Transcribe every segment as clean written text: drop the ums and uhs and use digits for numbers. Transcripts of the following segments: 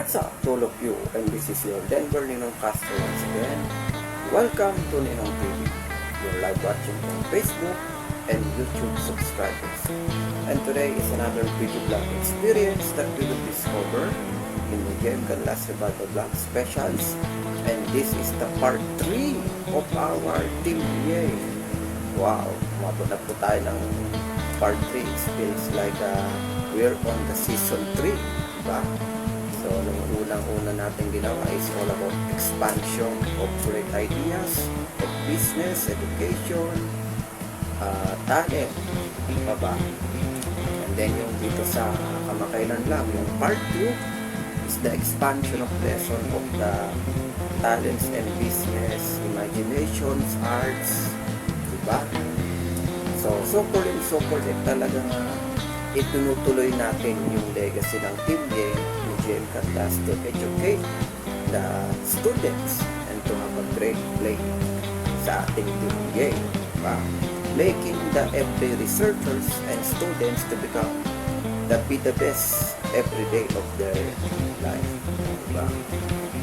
What's up to all of you, and this is your Denver Ninong Castro once again. Welcome to Ninong TV, your live watching on Facebook and YouTube subscribers. And today is another video blog experience that we will discover in the Game Can Last Revival Blog Specials. And this is the part 3 of our Team Yay. Wow, umabot na po tayo ng part 3. It feels like we're on the season 3, diba? So, nung unang-una natin ginawa is all about expansion of great ideas, of business, education, talent, pa ba? And then yung dito sa kamakailan lang, yung part 2 is the expansion of lesson of the talents and business, imaginations, arts, diba? So super talagang itunutuloy natin yung legacy ng Team Yay ni Jem Canlas to educate the students and to have a great play sa ating Team Yay, diba? Making the everyday researchers and students to become be the best every day of their life, diba?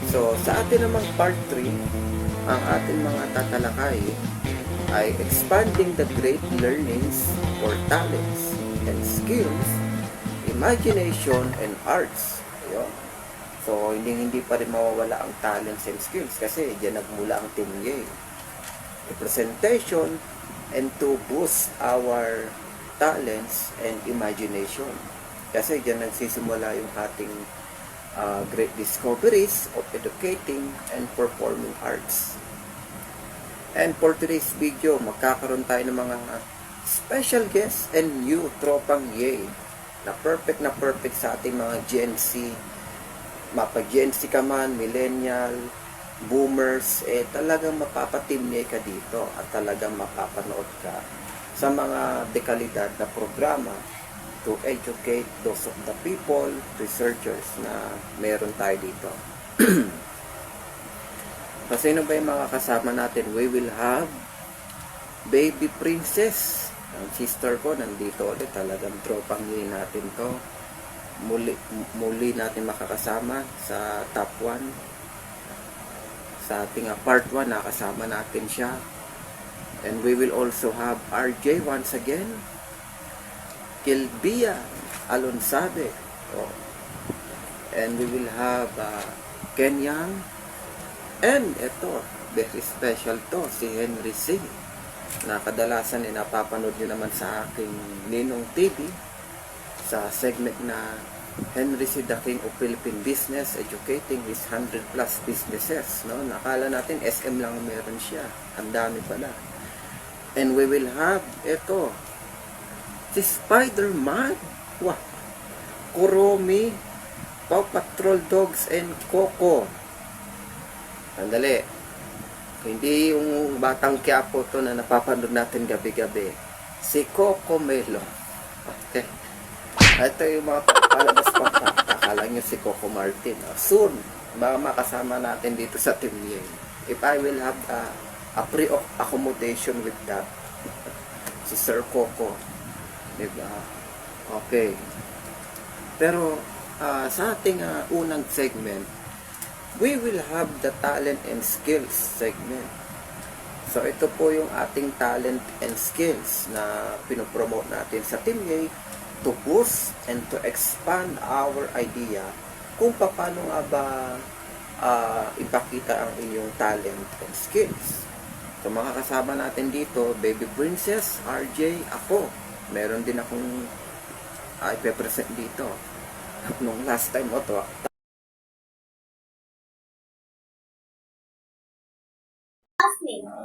So sa atin namang part 3, ang ating mga tatalakay ay expanding the great learnings for talents and skills, imagination, and arts. Ayun. So, hindi pa rin mawawala ang talents and skills kasi diyan nagmula ang Team Yay. Representation and to boost our talents and imagination. Kasi diyan nagsisimula yung ating great discoveries of educating and performing arts. And for today's video, magkakaroon tayo ng mga special guests and new tropang Yay na perfect sa ating mga Gen Z. Mapa Gen Z ka man, millennial, boomers, talagang mapapatim Yay ka dito at talagang mapapanood ka sa mga dekalidad na programa to educate those of the people, researchers na meron tayo dito. Kasi sino ba yung mga kasama natin? We will have Baby Princess. Ang sister ko nandito ulit. Talagang tropang Yay natin to. Muli natin makakasama sa top 1. Sa ating part 1, nakasama natin siya. And we will also have RJ once again. Kilbia Alonsabe. Oh. And we will have Ken Yang. And ito, very special to, si Henry C. Na kadalasan napapanood nyo naman sa aking Ninong TV sa segment na Henry C. The King of Philippine Business, educating his 100 plus businesses. No? Nakala natin SM lang meron siya. Ang dami pala. And we will have ito, si Spider-Man. Wow. Kuromi, Paw Patrol Dogs, and Coco. Andali. Hindi yung batang Quiapo to na napapanood natin gabi-gabi. Si Coco Melo. Okay. Ito yung mga palabas pa. Akala nyo si Coco Martin. Soon, baka makasama natin dito sa Team Yay. If I will have a pre-accommodation with that. Si Sir Coco. Diba? Okay. Pero sa ating unang segment, we will have the talent and skills segment. So ito po yung ating talent and skills na pinopromote natin sa Team Yay to boost and to expand our idea kung paano nga ba ipakita ang inyong talent and skills. So mga kasama natin dito, Baby Princess, RJ, ako. Meron din akong ipe-present dito. Nung last time mo to,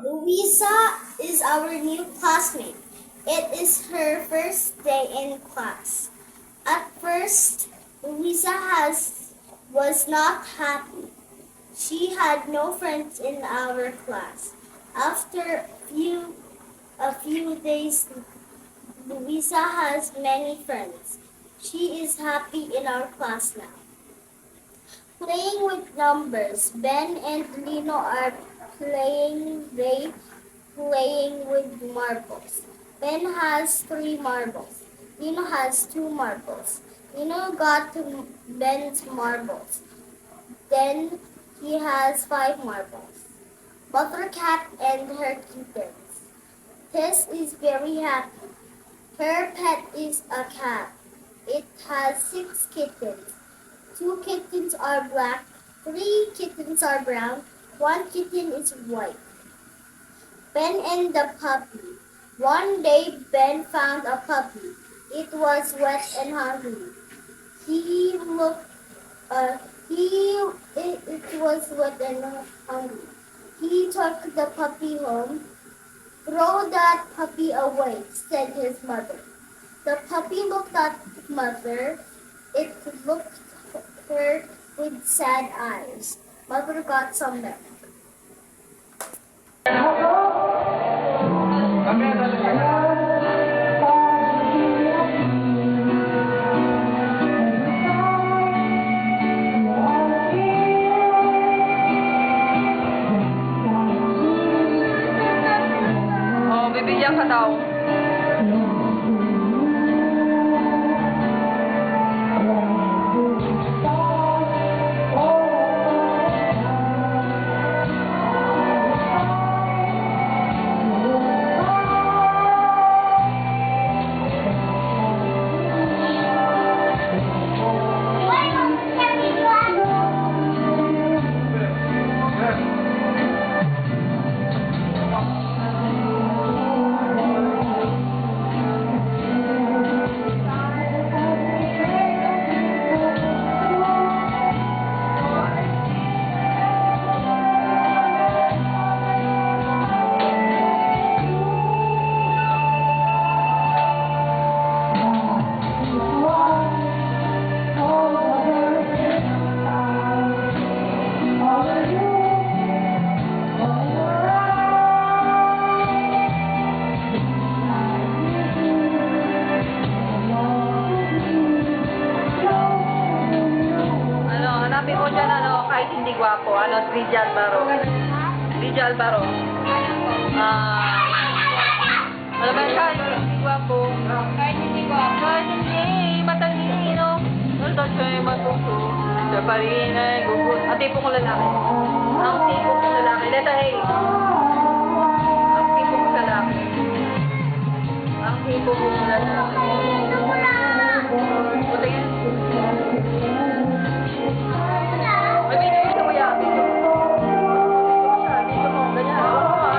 Louisa is our new classmate. It is her first day in class. At first, Louisa was not happy. She had no friends in our class. After a few days, Louisa has many friends. She is happy in our class now. Playing with numbers. Ben and Lino are playing with marbles. Ben has 3 marbles. Lino has 2 marbles. Lino got Ben's marbles. Then he has 5 marbles. Mother cat and her kittens. Tess is very happy. Her pet is a cat. It has 6 kittens. 2 kittens are black, 3 kittens are brown, 1 kitten is white. Ben and the puppy. One day Ben found a puppy. It was wet and hungry. He looked, it was wet and hungry. He took the puppy home. Throw that puppy away, said his mother. The puppy looked at mother. It looked at her with sad eyes. Mother got some milk. Oh, bibigyan ka daw. Hanapin mo dyan, kahit hindi gwapo. Trinity Albaro. Trinity Albaro. Alam mo siya, hindi gwapo. Kahit hindi gwapo. Kahit hindi, matalino. Nandun siya yung matuto. Siya pa rin ay gugut. Ang tipo kong lalaki. Ang tipo kong lalaki. Letter A. Ang tipo kong lalaki. Ang tipo kong lalaki. Puta yan. May video ko kuya, video. Video mo, ganyan. Ako mo ha.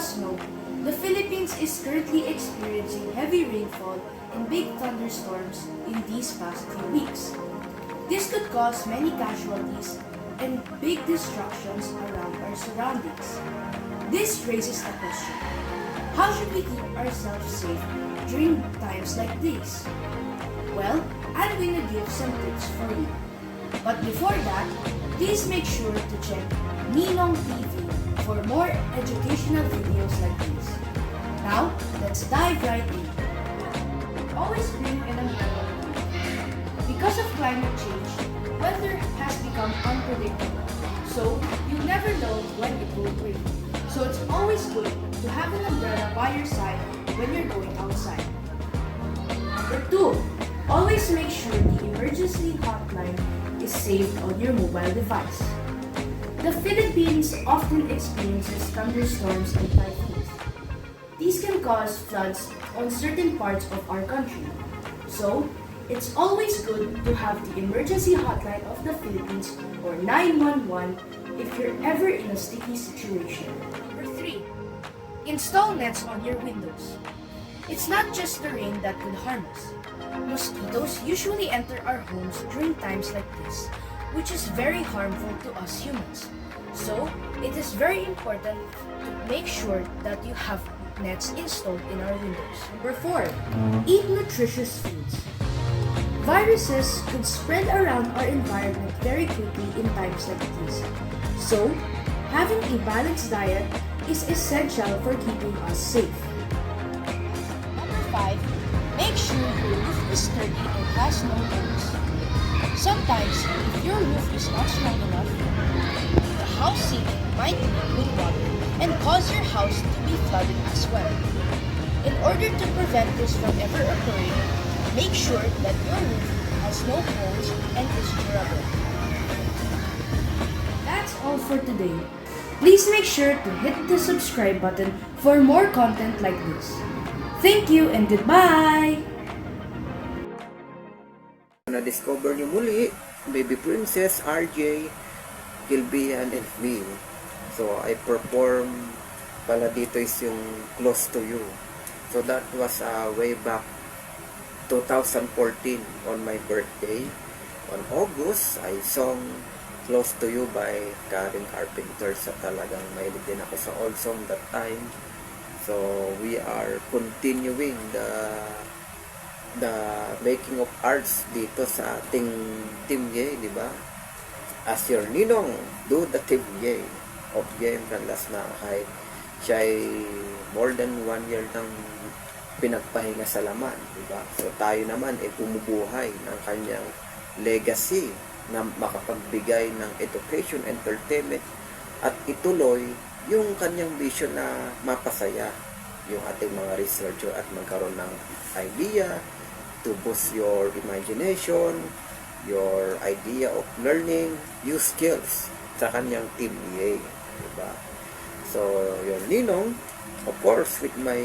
must know, the Philippines is currently experiencing heavy rainfall and big thunderstorms in these past few weeks. This could cause many casualties and big destructions around our surroundings. This raises the question, how should we keep ourselves safe during times like these? Well, I'm going to give some tips for you. But before that, please make sure to check Ninong TV for more educational videos like this. Now, let's dive right in. Always bring an umbrella. Because of climate change, weather has become unpredictable. So, you never know when it will rain. So it's always good to have an umbrella by your side when you're going outside. Number 2, always make sure the emergency hotline is saved on your mobile device. The Philippines often experiences thunderstorms and typhoons. These can cause floods on certain parts of our country. So, it's always good to have the emergency hotline of the Philippines or 911 if you're ever in a sticky situation. Number 3, install nets on your windows. It's not just the rain that could harm us. Mosquitoes usually enter our homes during times like this, which is very harmful to us humans. So, it is very important to make sure that you have nets installed in our windows. Number 4, eat nutritious foods. Viruses could spread around our environment very quickly in times like these. So, having a balanced diet is essential for keeping us safe. Number 5, make sure your roof is sturdy and has no holes. Sometimes, if your roof is not strong enough, the house ceiling might leak with water and cause your house to be flooded as well. In order to prevent this from ever occurring, make sure that your roof has no holes and is durable. That's all for today. Please make sure to hit the subscribe button for more content like this. Thank you and goodbye! Na-discover niyo muli, Baby Princess, RJ, Gilbian, and me. So, I perform pala dito is yung Close to You. So, that was way back 2014 on my birthday. On August, I sung Close to You by Karen Carpenter. Sa talagang mahilig din ako sa old song that time. So, we are continuing the making of arts dito sa ating Team Yay, di ba? As your ninong, do the Team Yay of Yay Canlas na kahit siya ay more than 1 year nang pinagpahinga sa laman, di ba? So, tayo naman ay bumubuhay ng kanyang legacy na makapagbigay ng education, entertainment, at ituloy yung kanyang vision na mapasaya yung ating mga researcher at magkaroon ng idea to boost your imagination, your idea of learning new skills sa kanyang Team EA, diba? So, yung ninong, of course, with my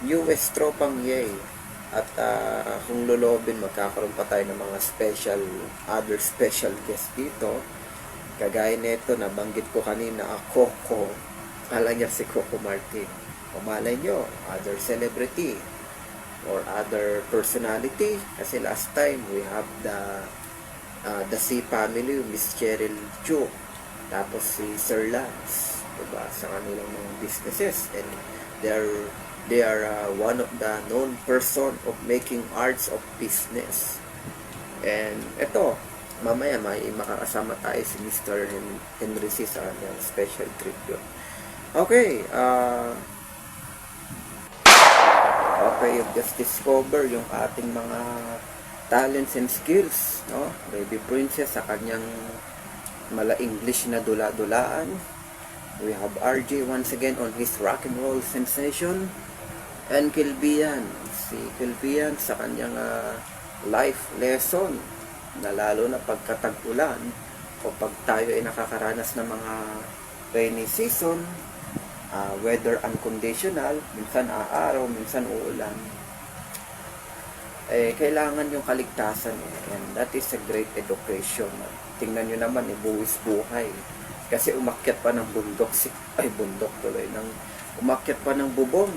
newest tropang EA, at kung lulobin, magkakaroon pa tayo ng mga other special guest dito. Kagaya nito, nabanggit ko kanina, Coco. Kala niya si Coco Martin. O malay nyo, other celebrity or other personality. Kasi last time, we have the C family, Miss Cheryl Chu. Tapos si Sir Lance, diba, sa kanilang mga businesses. And they are one of the known person of making arts of business. And ito, mamaya may makakasama tayo si Mr. Henry C. sa kanyang special tribute. Okay, you've just discovered yung ating mga talents and skills, no? Baby Princess sa kanyang mala-English na dula-dulaan. We have RJ once again on his rock and roll sensation. And Kilbian, si Kilbian sa kanyang life lesson na lalo na pagkatag-ulan o pag tayo ay nakakaranas ng mga rainy season, weather unconditional, minsan aaraw, minsan uulan, kailangan yung kaligtasan and that is a great education. Tingnan nyo naman, buwis buhay kasi umakyat pa ng bundok ng umakyat pa ng bubong.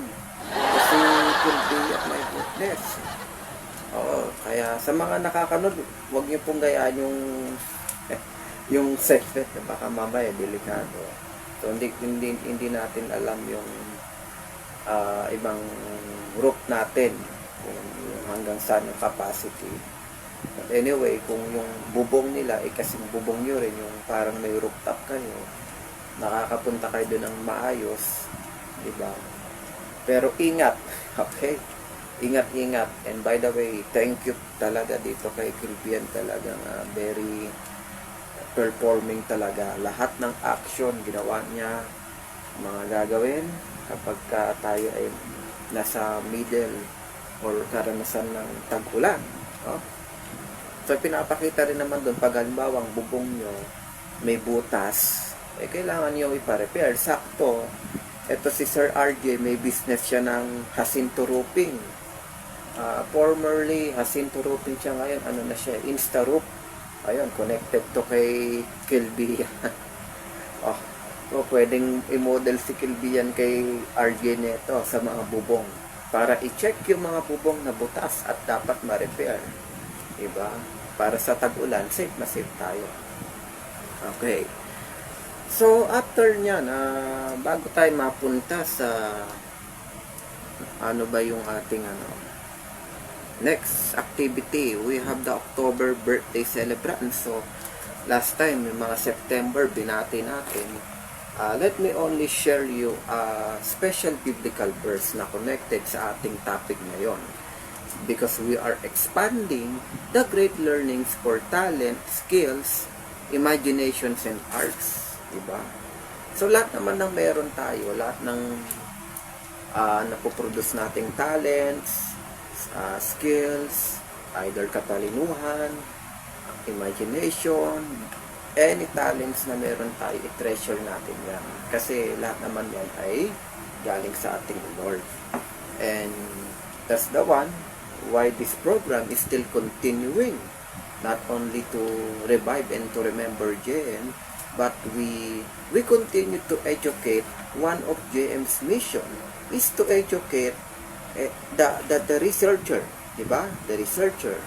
Kasi Kilby at my goodness. Oo, kaya sa mga nakakanood, huwag niyo pong gayaan yung segment na baka mamaya delikado. So hindi natin alam yung ibang route natin kung hanggang saan yung capacity. But anyway, kung yung bubong nila ay kasing bubong nyo rin, yung parang may rooftop kayo, nakakapunta kayo doon ng maayos, di ba? Pero ingat, okay? Ingat. And by the way, thank you talaga dito kay Kilbian, talagang very performing talaga. Lahat ng action ginawa niya, mga gagawin kapag tayo ay nasa middle or karanasan ng tag-ulan. Oh. So, pinapakita rin naman doon, pag halimbawa ang bubong nyo may butas, kailangan nyo ipa-repair. Sakto, ito si Sir RJ, may business siya ng Jacinto Roofing. Formerly, Jacinto Roofing siya ngayon, ano na siya, Insta Roof. Ayun, connected to kay Kilby. So, pwedeng i-model si Kilby yan kay RJ neto sa mga bubong. Para i-check yung mga bubong na butas at dapat ma-repair. Diba? Para sa tag-ulan, safe na safe tayo. Okay. So, after nyan, bago tayo mapunta sa ano ba yung ating next activity, we have the October birthday celebrant. So, last time, yung mga September, binati natin. Let me only share you a special biblical verse na connected sa ating topic ngayon. Because we are expanding the great learnings for talent, skills, imaginations, and arts. Diba? So, lahat naman ng meron tayo, lahat ng napoproduce nating talents, skills, either katalinuhan, imagination, any talents na meron tayo, i-treasure natin yan. Kasi lahat naman yan ay galing sa ating Lord. And that's the one why this program is still continuing, not only to revive and to remember JM, but we continue to educate. One of JM's mission is to educate the researcher, diba? The researcher,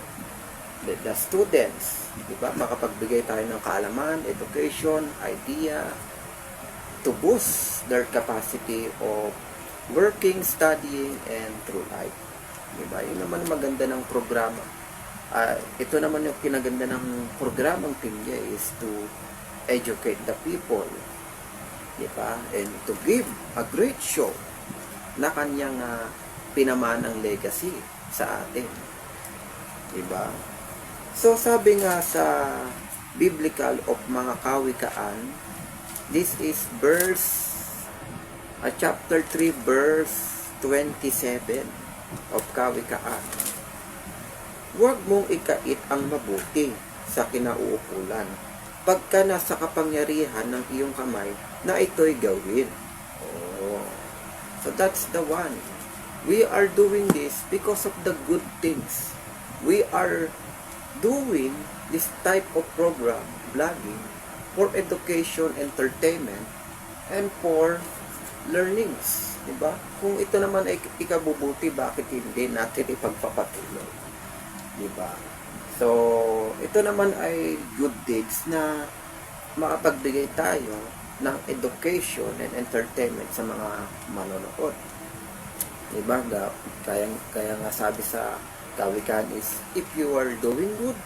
the students, diba? Makapagbigay tayo ng kaalaman, education, idea, to boost their capacity of working, studying, and through life. Diba? Yun naman maganda ng programa. Ito naman yung kinaganda ng programang Timya is to educate the people. Diba? And to give a great show na kanyang pinamanang legacy sa atin. Diba? So, sabi nga sa Biblical of mga Kawikaan, this is verse, chapter 3, verse 27 of Kawikaan. Huwag mong ikait ang mabuti sa kinauukulan pagka nasa kapangyarihan ng iyong kamay na ito'y gawin. Oh. So that's the one. We are doing this because of the good things. We are doing this type of program, vlogging, for education, entertainment, and for learnings. Diba? Kung ito naman ay ikabubuti, bakit hindi natin ipagpapatuloy? Diba? So, ito naman ay good deeds na makapagbigay tayo ng education and entertainment sa mga manonood. Diba? Kaya nga sabi sa Kawikaan is, if you are doing good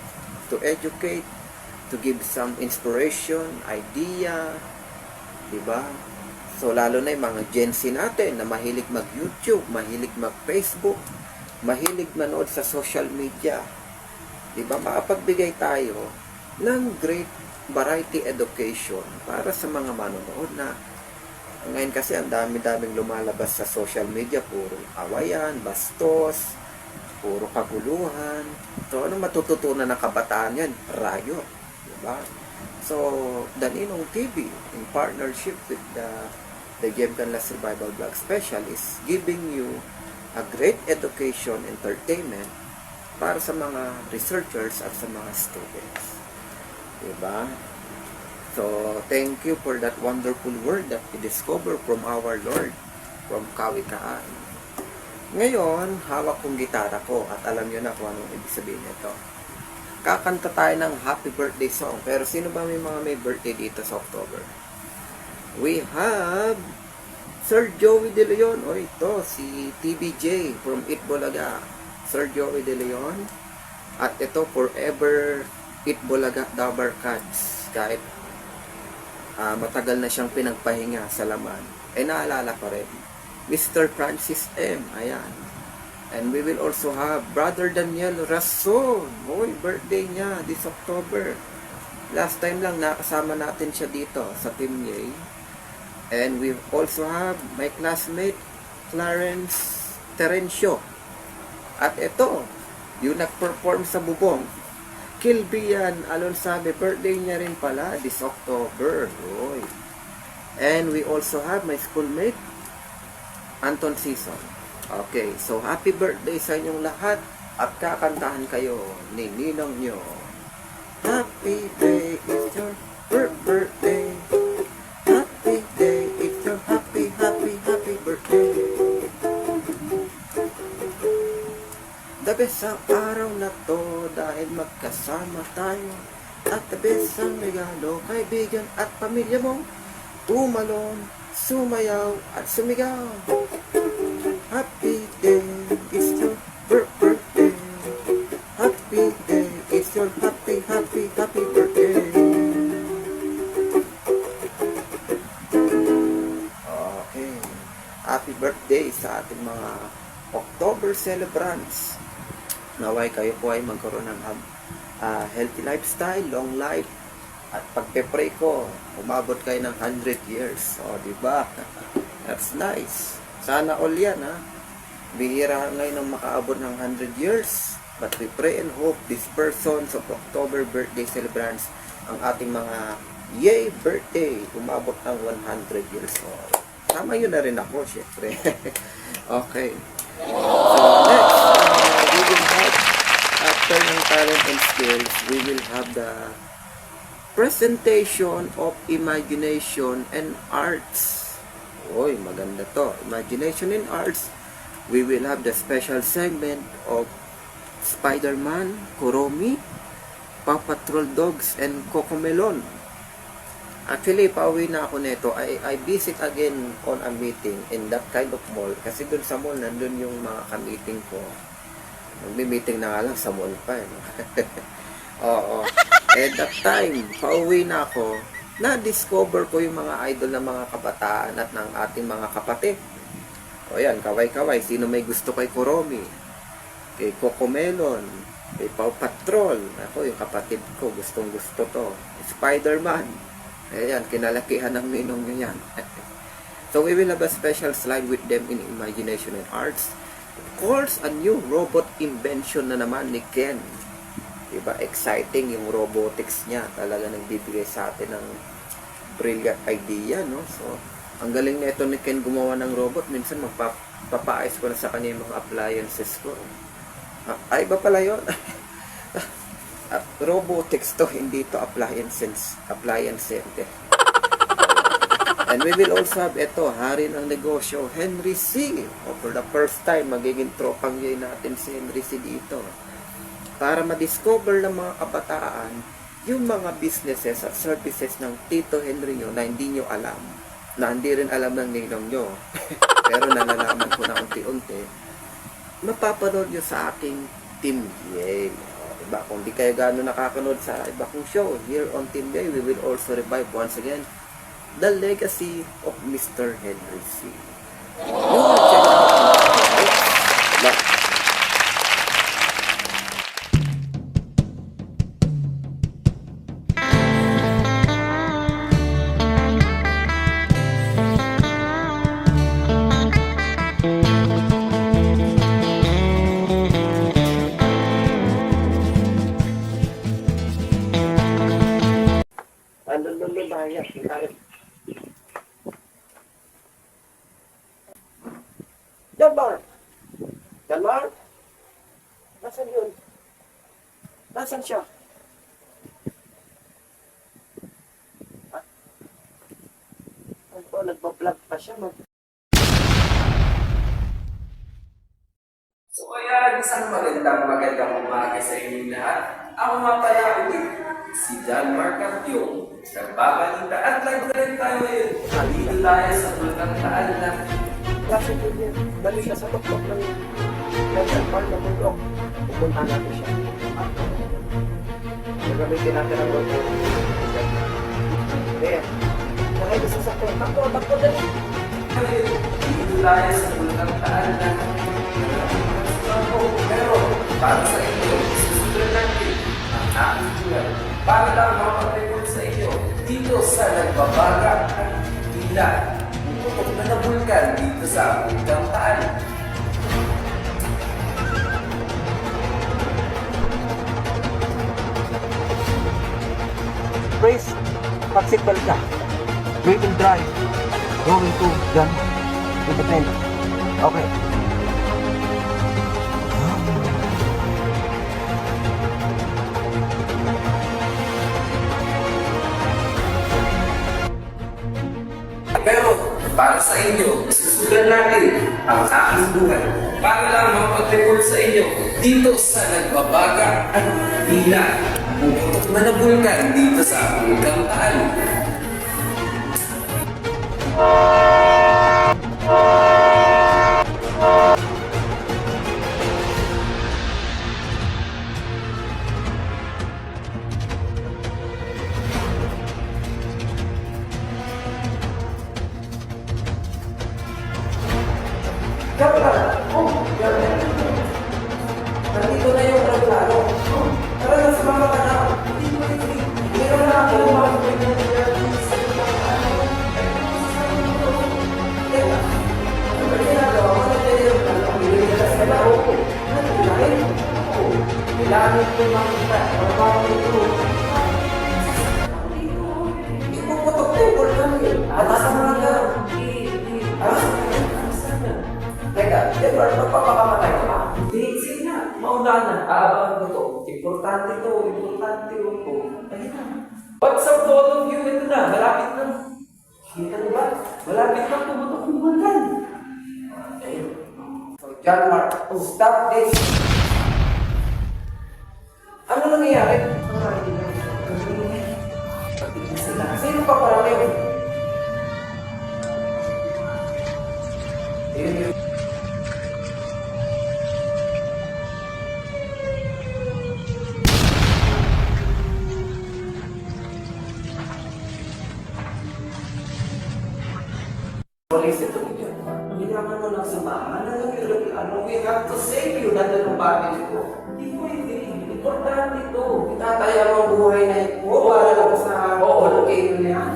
to educate, to give some inspiration, idea, diba? So, lalo na yung mga Gen Z natin na mahilig mag-YouTube, mahilig mag-Facebook, mahilig manood sa social media. Diba? Makapagbigay tayo ng great variety education para sa mga manonood na ngayon kasi ang dami-daming lumalabas sa social media, puro awayan, bastos, puro kaguluhan. So, ano matututunan ng kabataan yan? Riot. Diba? So, Daninong TV, in partnership with the Jem Canlas Survival Vlog Special, is giving you a great education, entertainment para sa mga researchers at sa mga students. Diba? So, thank you for that wonderful word that we discover from our Lord. from Kawikaan. Ngayon, hawak kong gitara ko at alam nyo na kung anong ibig sabihin nito. Kakanta tayo ng happy birthday song. Pero sino ba may birthday dito sa October? We have Sir Joey De Leon. O ito, si TBJ from Itbulaga. Sir Joey De Leon. At ito, forever Itbulaga Dabar Cats. Kahit matagal na siyang pinagpahinga sa laman. Naalala ko rin. Mr. Francis M. Ayan. And we will also have Brother Daniel Rason. Uy, birthday niya this October. Last time lang nakasama natin siya dito sa Team Yay. And we also have my classmate Clarence Terencio. At ito, yung nag-perform sa Bubong, Kilbian Alonsabe, birthday niya rin pala this October. Uy. And we also have my schoolmate Anton Season. Okay, so happy birthday sa inyong lahat at kakantahan kayo ni Ninong nyo. Happy day, it's your birthday. Happy day, it's your happy birthday. The best ang araw na to dahil magkasama tayo. At the best ang regalo, kaibigan at pamilya mo. Tumalon, sumayaw at sumigaw. Happy day, it's your birthday. Happy day, it's your happy birthday. Okay. Happy birthday sa ating mga October celebrants. Naway kayo po ay magkaroon ng healthy lifestyle, long life. At pagpe-pray ko, umabot kayo ng 100 years. O, diba? That's nice. Sana all yan, ha? Bihira ngayon ang makaabot ng 100 years. But we pray and hope these persons of October birthday celebrants, ang ating mga yay birthday, umabot ng 100 years old. Tama yun na rin ako, syempre. Okay. So, next, we will have, after ng talent and skills, we will have the presentation of imagination and arts. Oy, maganda to. Imagination and arts. We will have the special segment of Spider-Man, Kuromi, Paw Patrol Dogs, and Cocomelon. Actually, pauwi na ako nito. I visit again on a meeting in that kind of mall. Kasi dun sa mall, nandun yung mga ka-meeting ko. Magmi-meeting na nga lang sa mall pa. Eh, no? Oo. At that time, pauwi na ako, na-discover ko yung mga idol ng mga kabataan at ng ating mga kapatid. O yan, kaway-kaway. Sino may gusto kay Kuromi? Kay Cocomelon? Kay Paw Patrol? Ako, yung kapatid ko, gustong-gusto to. Spider-Man. Ayan, kinalakihan ng ninong nyo yan. So, we will have a special slide with them in imagination and arts. Of course, a new robot invention na naman ni Ken. Diba? Exciting yung robotics niya. Talaga nagbibigay sa atin ng brilliant idea, no? So, ang galing na ito ni Ken gumawa ng robot. Minsan magpapaayos ko na sa kanya yung mga appliances ko. Ay, iba pala yun? Robotics to, hindi to appliance center. And we will also have ito, hari ng negosyo, Henry C. For the first time, magiging tropang yay natin si Henry C dito. Para ma-discover ng mga kabataan yung mga businesses at services ng Tito Henry nyo na hindi nyo alam, na hindi rin alam ng ninong nyo, pero nalalaman ko na unti-unti, mapapanood nyo sa aking Team Yay. Diba? Kung di kayo gano'n nakakanood sa iba kong show, here on Team Yay, we will also revive once again the legacy of Mr. Henry C. You will check it out. Janmar! Janmar? Nasaan yun? Nasaan siya? Ano po, nagpa-vlog pa siya. umaga sa inyong lahat. Ako nga pala ulit, si John Mark Campion. Nagbabalita at live na rin tayo ngayon. Dito tayo sa Bulkang Taal na Kasi po niya, balik siya sa tuktok ng Central Park na bundok. Pupunta natin siya. Nagamitin natin ang bundok. Ayan. Nakita sa sakto. Takbo, dali. dito tayo sa Bulkang Taal na pero para sa inyo, susunod natin ang aking buwan. Para lang makapag-report sa inyo dito sa nagbabaga at tila puputok na na bulkan dito sa Bulkang Taal. Brace, pag-seatbelt ka. We will drive. Going to Gun. Independent. Okay. Pero para sa inyo, susundan natin ang aking buhay para lang makapag-report sa inyo dito sa nagbabaga at tila puputok na na bulkan dito sa Bulkang Taal. Nandito na yung reklamo. Tara na, sumama ka na. Meron na ako mga kailangan ko makita. Ipuputok na yung bulkan yun. Atas ang mga garo. Teka, Edward, magpapakamatay ka ba? Hindi, sige na. Mauna na. Aabangan ko to. Importante to. Ayun na. What's up to all of you? Ito na. Malapit na. Kita mo ba? Malapit na pumutok ng bulkan. Ayun. So, John Mark, stop this. Ano nangyayari? Sino pa pala kayo? Police ito niyo. Kailangan mo lang sumama. We have to save you. Nandun ang family ko. Hindi pwede. Importante to. Itataya mo ang buhay na ito. Para lang sa volcano na yan.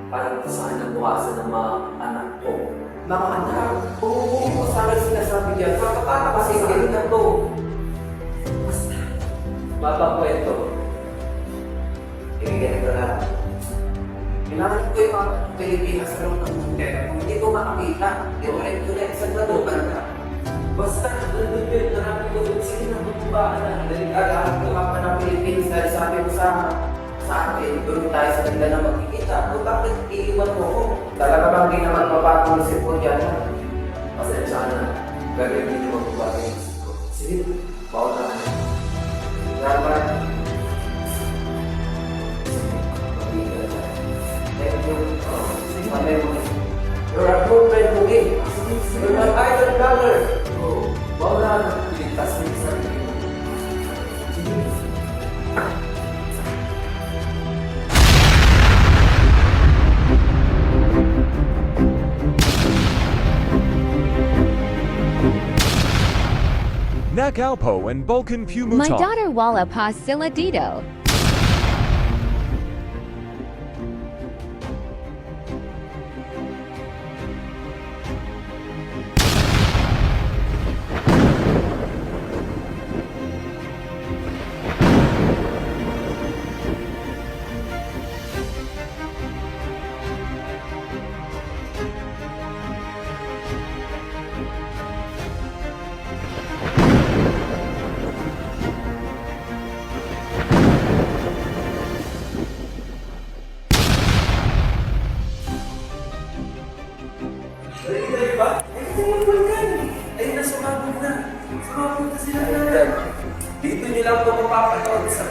Para ko sana bukasan ng mga anak ko. Mga anak, kung mo sa akin sinasabi dyan, kakapata kasi hindi na to. Mapakwento. Ibigay ko na. Kailangan ko yung mga Pilipinas sa loob ng mundo. Kung hindi ko makakita, hindi ko rin tuloy sa natupan ka. Basta, nandun yun. Narami ko doon. Sige na, bumubaan na. Kailangan ko mapa ng Philippines dahil sabi ko sa akin, doon tayo sa nila na magkikita. Kung bakit iiwan mo ko? Talaga bang di naman mapapang isip ko dyan? Pasensya ka na. Pero hindi naman bumubaan yung isip ko. Sige, pauna ka na. Dapat, Magiging ka na. thank you. Panay mo. You're a good friend, Boogie. You're my idol brother. Oo. Pauna ka na. Piligtas mo yung sarili mo. Nakalpo and Vulcan My Pumutok. daughter Wala Pasiladito.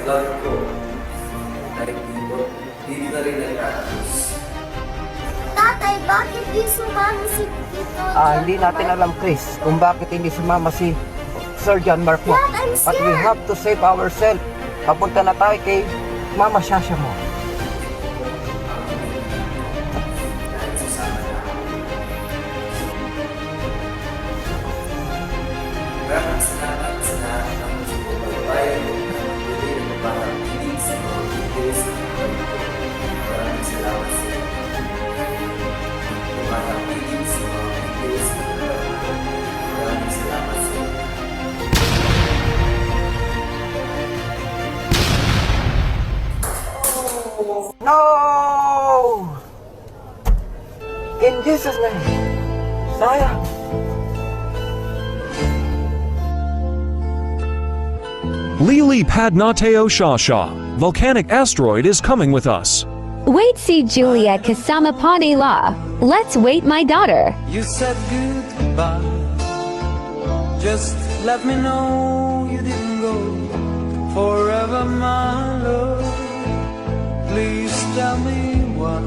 vlog ko. Dahil dito na rin nagtatapos. Tatay, bakit di sumama si Tito Hindi natin alam, Chris, kung bakit hindi sumama si Sir John Mark mo. Dad, I'm But we scared. have to save ourselves. Papunta na tayo kay Mama Shasha mo. Dahil sasama na ako. Maraming salamat sa lahat ng sumubaybay na magbili ng pagpapakilig sa mga videos na ito. Maraming salamat sa inyo. Pagpapakilig sa mga videos na ito. Maraming salamat sa inyo. No! In Jesus' name. Sayang. Lili Padnateo Shasha, volcanic asteroid is coming with us. Wait, see Juliet Kasama La. Let's wait, my daughter. You said goodbye. Just let me know you didn't go forever, my love. Please tell me why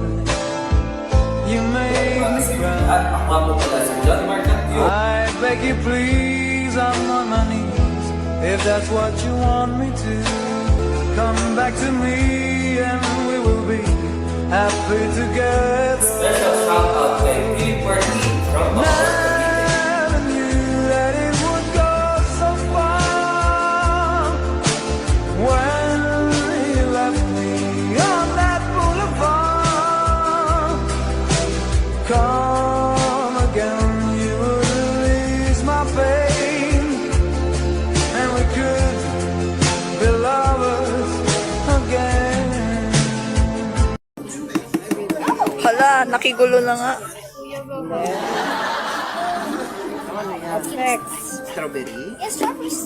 you made me cry. At ako po pala si John Mark Antio. I beg you, please, I'm on my knees. If that's what you want me to, come back to me and we will be happy together. Special shout out kay Philip Martin from Bacoor, Cavite. Never knew that it would go so far when you left me on that boulevard. Come again, you would release my pain, and we could be lovers again. Hala, nakigulo na nga. Strawberry. Yes, strawberries.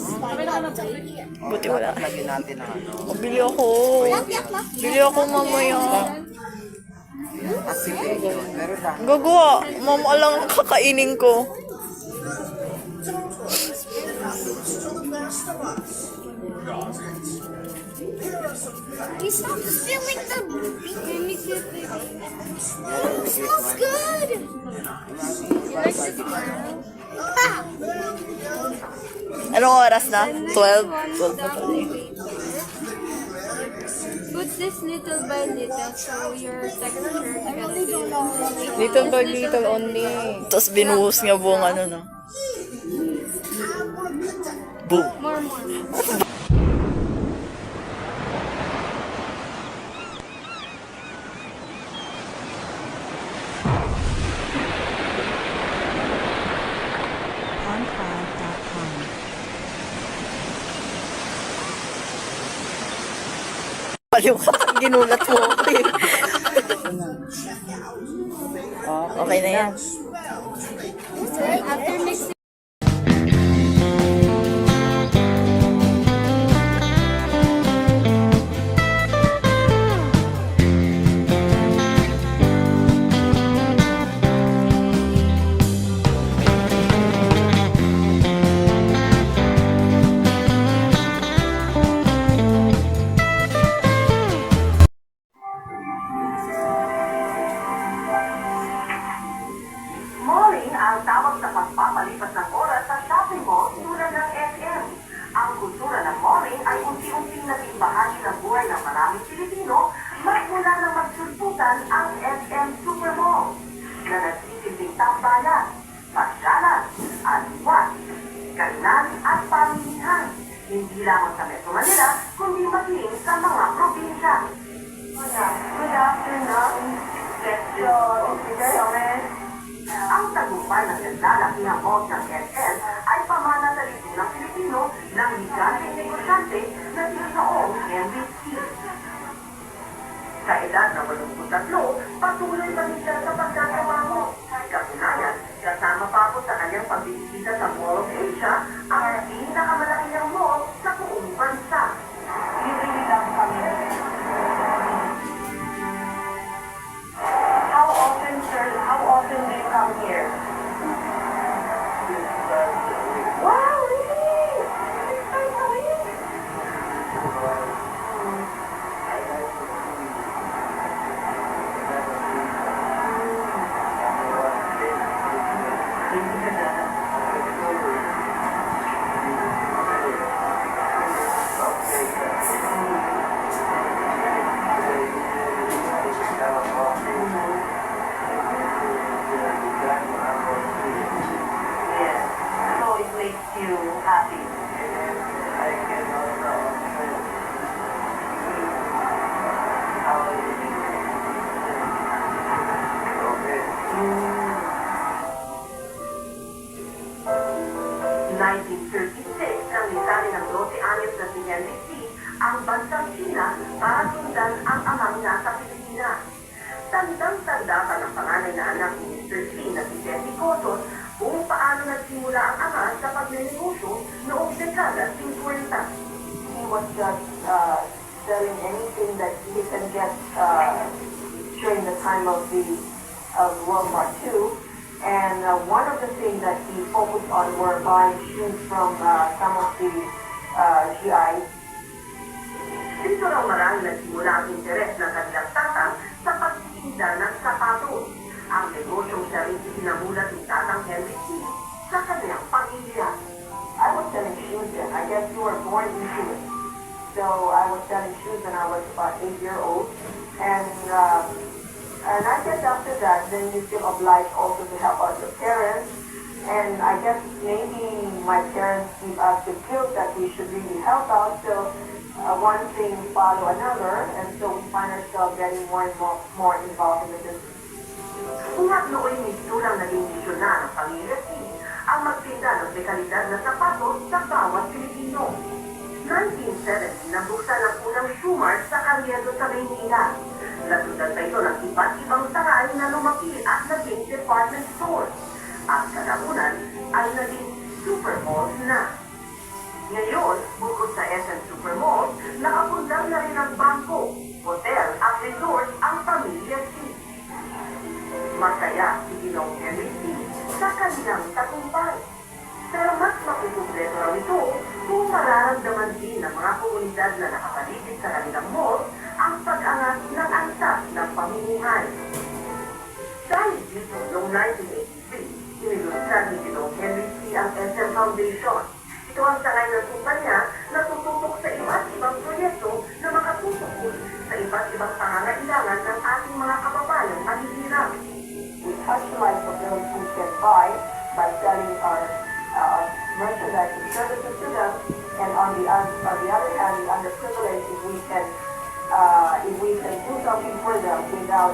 Buti wala. Lagyan natin ng ano. Bili ako. Bili ako mamaya. Activation. Pero lang. Gagawa. Mama lang kakainin ko. We stopped spilling the it smells good. Ah, Anong oras na? 12? 12 na pala eh. Put this little by little so your texture gets Little by little only. Tapos binuhos nga buong ano no. Boom. more. Paliw ka. Ginulat mo ako eh. Okay na yan. After mixing Malling ang tawag sa pagpapalipas ng oras sa shopping mall tulad ng SM. Ang kultura ng malling ay unti-unting naging bahagi ng buhay ng maraming Pilipino magmula nang magsulputan ang SM Supermall na nagsisilbing tambayan, pasyalan, aliwan, kainan at pamilihan. Hindi lamang sa Metro Manila, kundi maging sa mga probinsya. Good afternoon. Let's go. Ang tagumpay ng naglalakihang mall ng SM ay pamana sa lipunang Pilipino ng higanteng negosyante na sinasaong Henry C. Sa edad na 83, patuloy pa rin siya sa pagkakamango. Katunayan, kasama pa po sa kanyang pagbibisita sa Mall of Asia, ang pinakamalakihang mall sa buong bansa. Hindi lang kami. How often, sir? How often do you come here? Wow, really? 6 times a week? just selling anything that he can get during the time of World War II. And one of the things that he focused on were buying shoes from some of the GIs. Dito raw marami nagsimula ang interes ng kanilang tatang sa pagtitinda ng sapatos. Ang negosyong siya rin sinamulat ni Tatang Henry C. sa kanyang pamilya. I was selling shoes then. I guess you were born into it. So I was selling shoes when I was about 8-year-old. And I guess after that, then you feel obliged also to help out your parents. And I guess maybe my parents give us the guilt that we should really help out. So one thing follow another, and so we find ourselves getting more and more involved in the business. Kung nooy misturang naging misyon na ng pamilya C, ang magtinda ng dekalidad na sapatos sa bawat Pilipino. 1970 nabuksan ang unang shoe mart sa Carriedo sa Maynila. Nasundan pa ito ng iba't ibang saray na lumaki at naging department stores. At kalaunan ay naging supermalls na. Ngayon, bukod sa SM Supermalls, nakapundang na rin ang bangko, hotel at resort ang pamilya C. Masaya si Ginong Henry C. sa kanilang tagumpay. Pero mas makukumpleto raw ito kung mararamdaman din ng mga komunidad na nakapaligid sa kanilang mall ang pag-angat ng antas ng pamumuhay. Dahil dito, noong 1983, inilunsad ni Ginong Henry C. ang SM Foundation. Ito ang sangay ng kumpanya na tututok sa iba't ibang proyekto na makatutukoy sa iba't ibang pangangailangan ng ating mga kababayang mahihirap. We customize what those who can buy by selling our merchandise and services to them, and on the other hand, the underprivileged, if we can do something for them without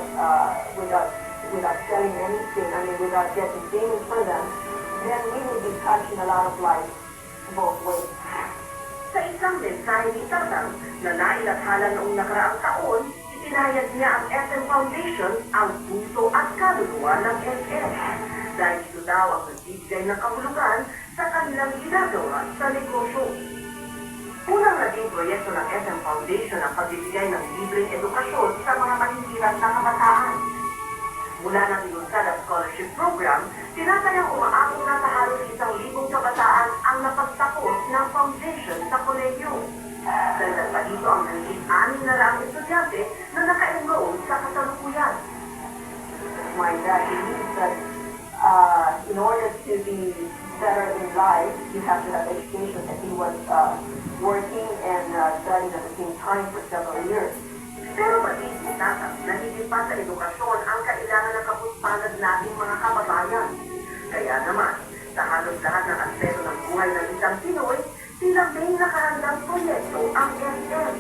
selling anything, without getting payments for them, then we will be touching a lot of lives both ways. Sa isang mensahe ni Tatang na nailathala noong nakaraang taon, itinayag niya ang SM Foundation ang puso at kaluluwa ng SM. Dahil ito daw ang nagbibigay ng kahulugan sa kanilang ginagawa sa negosyo. Unang naging proyekto ng SM Foundation ang pagbibigay ng libreng edukasyon sa mga mahihirap na kabataan. Mula ng ilunsad ang scholarship program, tinatayang umaabot na sa halos 1,000 kabataan ang napagtapos ng foundation sa kolegyo. Dagdag pa dito ang naging 600 estudyante na naka-enroll sa kasalukuyan. My dad believes that in order to be better in life, you have to have education, and he was working and studying at the same time for several years. Pero pati si Tatang, nahigit pa sa edukasyon ang kailangan ng kapuspanan nating mga kababayan. Kaya naman, sa halos lahat ng aspeto ng buhay ng isang Pinoy, tila may nakahandang proyekto ang SM.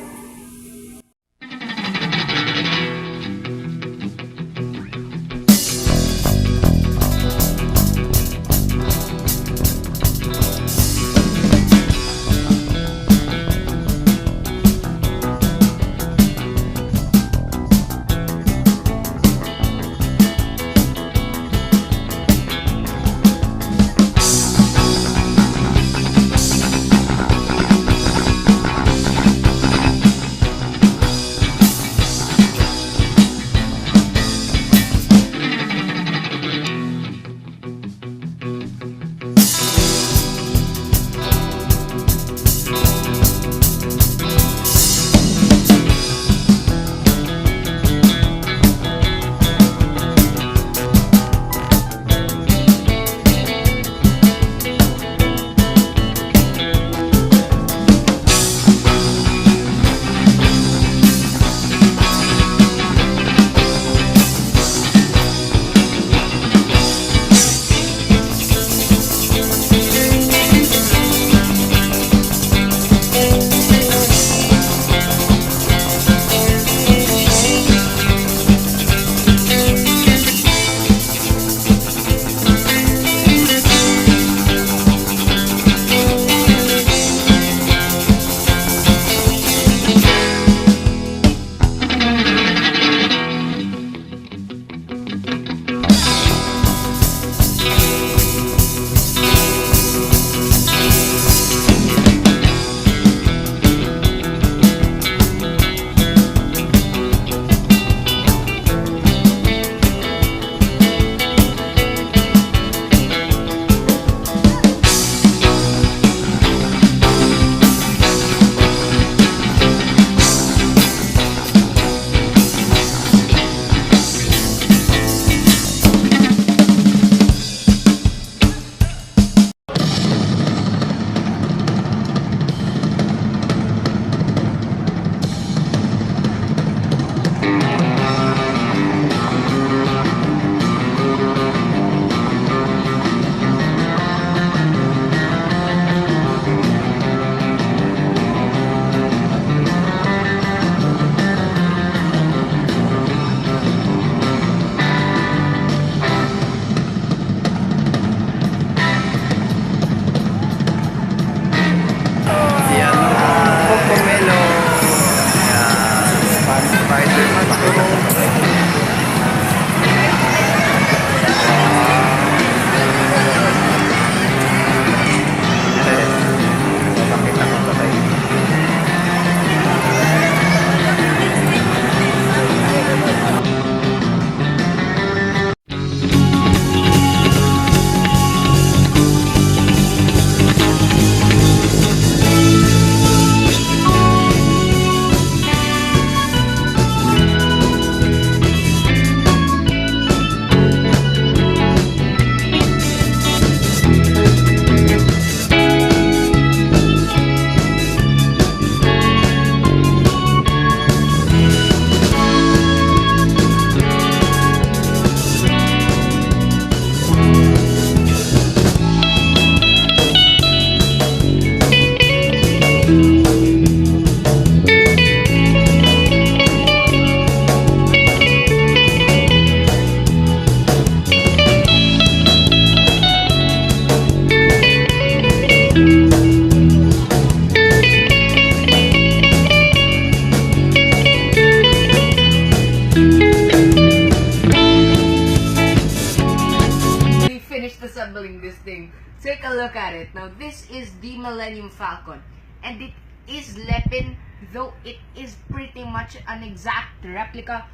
assembling this thing. Take a look at it. Now, this is the Millennium Falcon. And it is Lepin, though it is pretty much an exact replica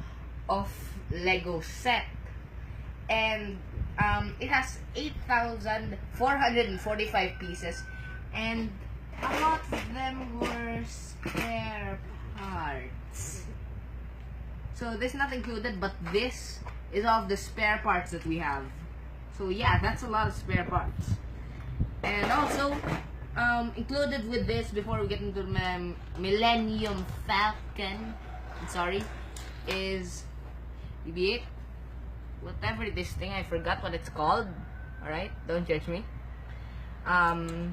of Lego set. And it has 8,445 pieces. And a lot of them were spare parts. So this is not included, but this is all of the spare parts that we have. So yeah, that's a lot of spare parts. And also, included with this, before we get into the Millennium Falcon, is BB-8. Whatever this thing, I forgot what it's called. Alright, don't judge me. The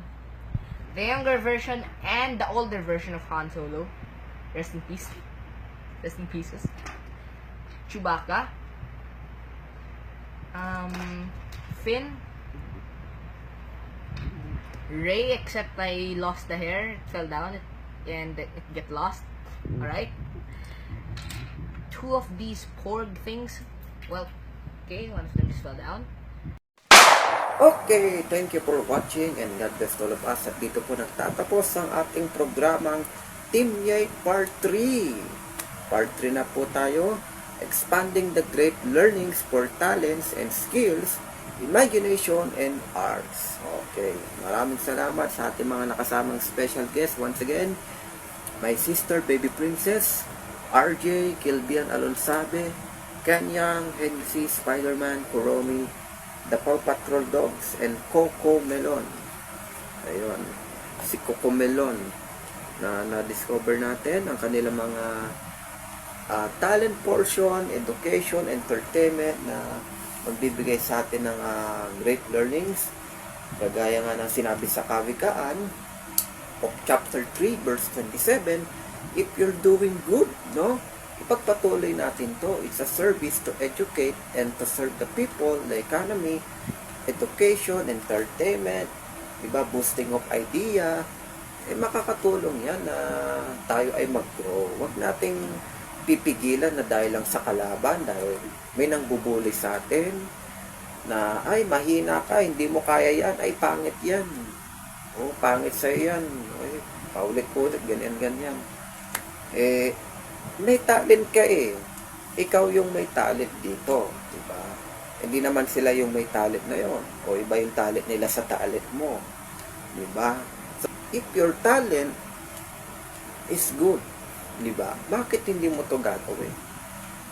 younger version and the older version of Han Solo. Rest in peace. Rest in pieces. Chewbacca. Finn. Rey, except I lost the hair. It fell down and it get lost. Alright. Two of these Porg things. Well, okay, one of them just fell down. Okay, thank you for watching and God bless all of us. At dito po nagtatapos ang ating programang Team Yay Part 3. Part 3 na po tayo. Expanding the great learnings for talents and skills, imagination, and arts. Okay, maraming salamat sa ating mga nakasamang special guest. Once again, my sister, Baby Princess, RJ, Kilbian Alonsabe, Kanyang, Hensi, Spider-Man, Kuromi, The Paw Patrol Dogs, and Coco Melon. Ayun, si Coco Melon na na-discover natin ang kanilang mga talent portion, education, entertainment na magbibigay sa atin ng great learnings. Kagaya nga ng sinabi sa kawikaan of chapter 3 verse 27, if you're doing good, no? Ipagpatuloy natin to. It's a service to educate and to serve the people, the economy, education, entertainment, diba? Boosting of idea. Makakatulong yan na tayo ay mag-grow. Huwag nating pipigilan na dahil lang sa kalaban, dahil may nangbubuli sa atin na ay mahina ka, hindi mo kaya yan, ay pangit yan, pangit sa'yo yan, ay, paulit-ulit, ganyan may talent ka ikaw yung may talent dito, diba? Hindi naman sila yung may talent na yon, o iba yung talent nila sa talent mo, diba? So, if your talent is good, diba? Bakit hindi mo to gagawin?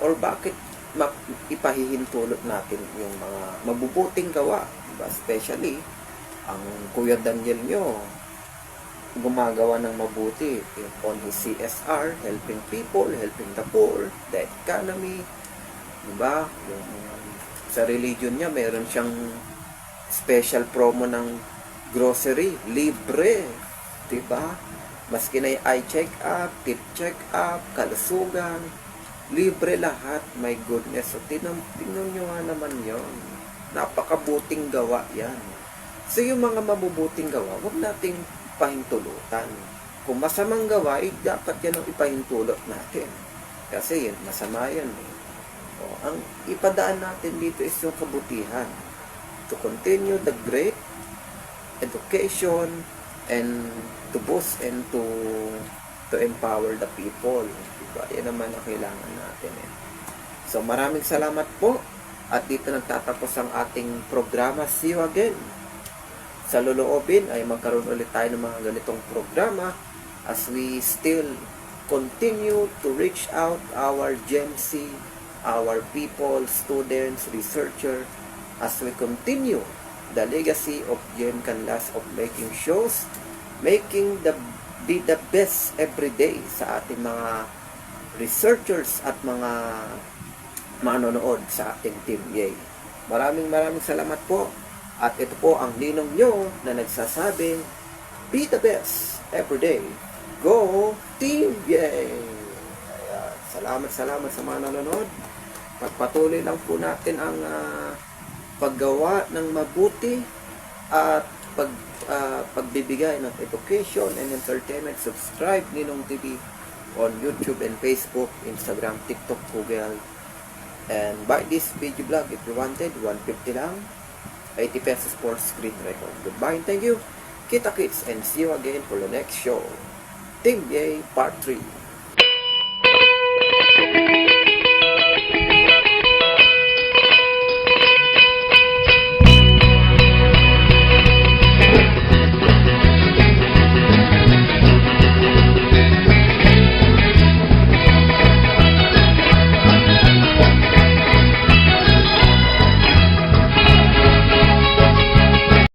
Or bakit ipahihintulot natin yung mga mabubuting gawa, diba? Especially ang Kuya Daniel nyo gumagawa ng mabuti on his CSR, helping people, helping the poor, the economy, diba? Yung, sa religion niya meron siyang special promo ng grocery, libre, diba? Maski na yung eye check-up, teeth check-up, kalusugan, libre lahat, my goodness. So, tingnan nyo nga naman yon. Napakabuting gawa yan. So, yung mga mabubuting gawa, huwag nating pahintulutan. Kung masamang gawa, dapat yan ang ipahintulot natin. Kasi yun, masama yan. Ang ipadaan natin dito is yung kabutihan. To continue the great education and to boost and to empower the people. Diba? Yan naman ang kailangan natin. So maraming salamat po. At dito nagtatapos ang ating programa. See you again. Sa loloobin ay magkaroon ulit tayo ng mga ganitong programa as we still continue to reach out our GEMC, our people, students, researcher, as we continue the legacy of Jem Canlas of making shows, making be the best every day sa ating mga researchers at mga manonood sa ating Team Yay. Maraming salamat po. At ito po ang ninong nyo na nagsasabing, be the best every day. Go Team Yay! Ayan. Salamat sa mga nanonood. Pagpatuloy lang po natin ang paggawa ng mabuti at pagbibigay ng education and entertainment. Subscribe Ninong TV on YouTube and Facebook, Instagram, TikTok, Google. And buy this video blog if you wanted, 150 lang. 80 pesos for screen record. Goodbye and thank you. Kita kits and see you again for the next show. Team Yay Part 3.